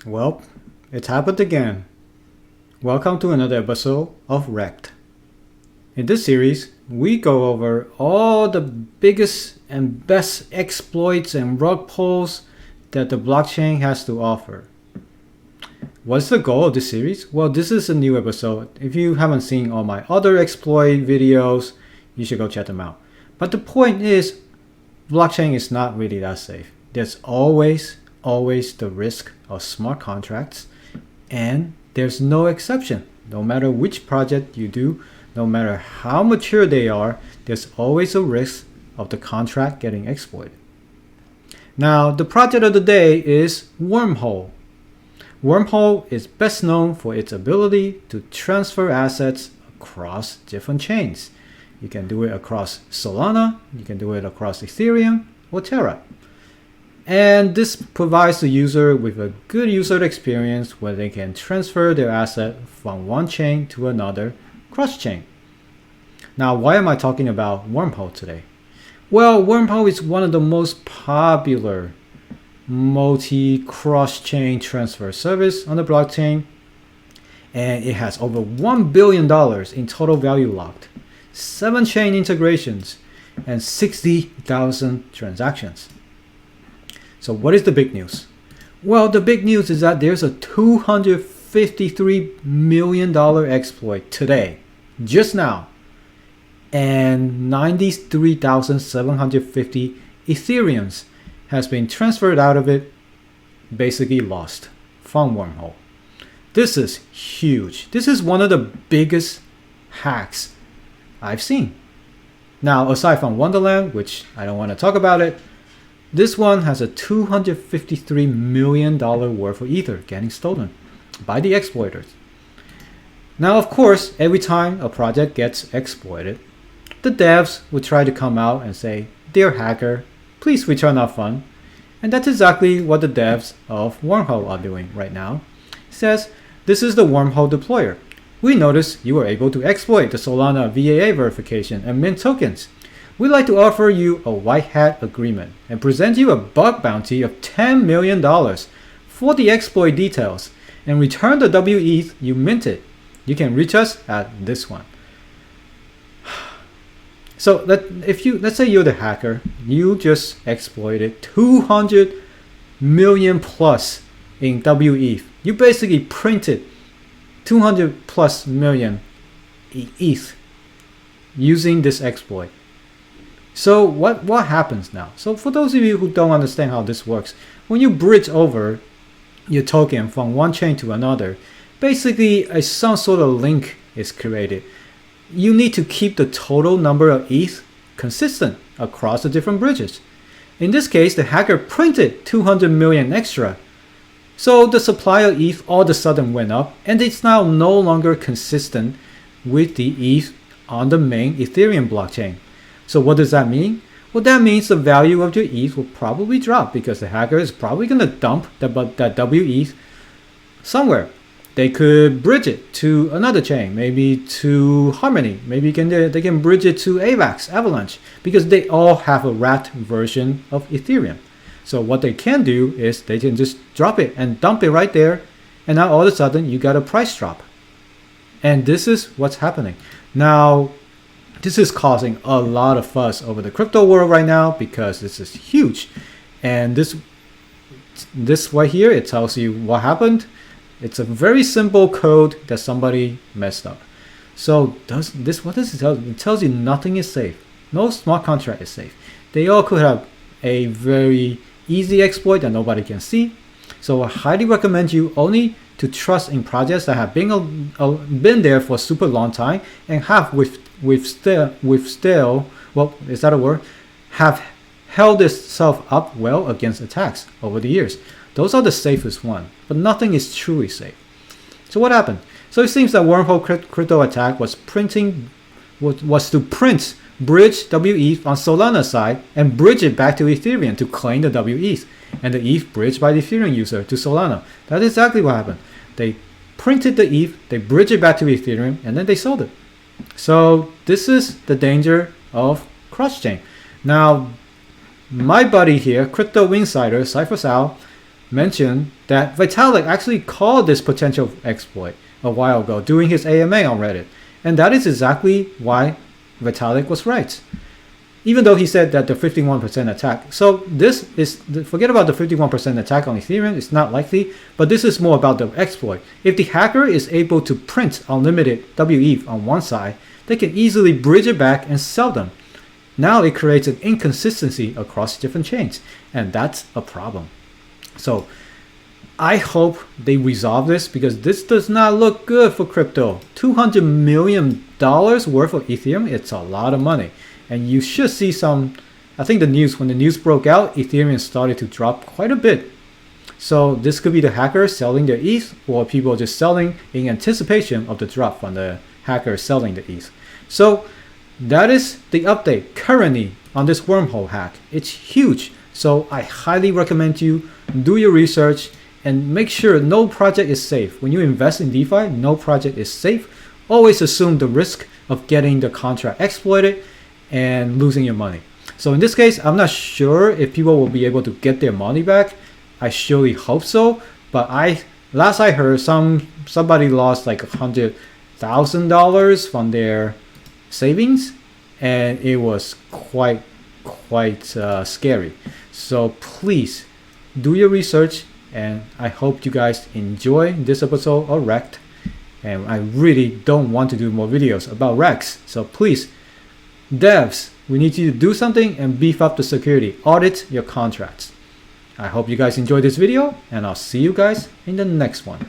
Well, it's happened again. Welcome to another episode of Rekt. In this series, we go over all the biggest and best exploits and rug pulls that the blockchain has to offer. What's the goal of this series? Well, this is a new episode. If you haven't seen all my other exploit videos, you should go check them out. But the point is, blockchain is not really that safe. There's always the risk of smart contracts, and there's no exception. No matter which project you do, no matter how mature they are, there's always a risk of the contract getting exploited. Now, the project of the day is Wormhole. Wormhole is best known for its ability to transfer assets across different chains. You can do it across Solana, you can do it across Ethereum or Terra. And this provides the user with a good user experience where they can transfer their asset from one chain to another cross-chain. Now, why am I talking about Wormhole today? Well, Wormhole is one of the most popular multi-cross-chain transfer service on the blockchain, and it has over $1 billion in total value locked, 7 chain integrations, and 60,000 transactions. So what is the big news? Well, the big news is that there's a $253 million exploit today, just now, and 93,750 Ethereums has been transferred out of it, basically lost from Wormhole. This is huge. This is one of the biggest hacks I've seen. Now, aside from Wonderland, which I don't want to talk about it, this one has a $253 million worth of Ether getting stolen by the exploiters. Now, of course, every time a project gets exploited, the devs would try to come out and say, "Dear hacker, please return our fund." And that's exactly what the devs of Wormhole are doing right now. It says, "This is the Wormhole deployer. We noticed you were able to exploit the Solana VAA verification and mint tokens. We'd like to offer you a white hat agreement and present you a bug bounty of $10 million for the exploit details and return the WETH you minted. You can reach us at this one." So let's say you're the hacker, you just exploited 200 million plus in WETH. You basically printed 200 plus million ETH using this exploit. So what happens now? So for those of you who don't understand how this works, when you bridge over your token from one chain to another, basically some sort of link is created. You need to keep the total number of ETH consistent across the different bridges. In this case, the hacker printed 200 million extra. So the supply of ETH all of a sudden went up, and it's now no longer consistent with the ETH on the main Ethereum blockchain. So what does that mean? Well, that means the value of your ETH will probably drop because the hacker is probably going to dump that WETH somewhere. They could bridge it to another chain, maybe to Harmony. Maybe they can bridge it to AVAX, Avalanche, because they all have a wrapped version of Ethereum. So what they can do is they can just drop it and dump it right there, and now all of a sudden you got a price drop. And this is what's happening. Now, this is causing a lot of fuss over the crypto world right now because this is huge. And this right here, it tells you what happened. It's a very simple code that somebody messed up. So what does it tell you? It tells you nothing is safe. No smart contract is safe. They all could have a very easy exploit that nobody can see. So I highly recommend you only to trust in projects that have been there for a super long time and have have held itself up well against attacks over the years. Those are the safest one, but nothing is truly safe. So what happened? So it seems that Wormhole crypto attack was to print bridge WETH on Solana side and bridge it back to Ethereum to claim the WETH, and the ETH bridged by the Ethereum user to Solana. That's exactly what happened. They printed the ETH, they bridged it back to Ethereum, and then they sold it. So this is the danger of cross-chain. Now, my buddy here, Crypto Insider, Cypher Sal, mentioned that Vitalik actually called this potential exploit a while ago during his AMA on Reddit. And that is exactly why Vitalik was right. Even though he said that the 51% attack. So this is, forget about the 51% attack on Ethereum, it's not likely, but this is more about the exploit. If the hacker is able to print unlimited WETH on one side, they can easily bridge it back and sell them. Now it creates an inconsistency across different chains, and that's a problem. So I hope they resolve this, because this does not look good for crypto. $200 million worth of Ethereum, it's a lot of money. And you should see some, I think when the news broke out, Ethereum started to drop quite a bit. So this could be the hackers selling their ETH, or people just selling in anticipation of the drop from the hackers selling the ETH. So that is the update currently on this wormhole hack. It's huge. So I highly recommend you do your research and make sure no project is safe. When you invest in DeFi, no project is safe. Always assume the risk of getting the contract exploited and losing your money. So in this case, I'm not sure if people will be able to get their money back. I surely hope so. But last I heard, somebody lost like $100,000 from their savings, and it was quite scary. So please do your research, and I hope you guys enjoy this episode of Rekt. And I really don't want to do more videos about Reks. So please, devs, we need you to do something and beef up the security. Audit your contracts. I hope you guys enjoyed this video, and I'll see you guys in the next one.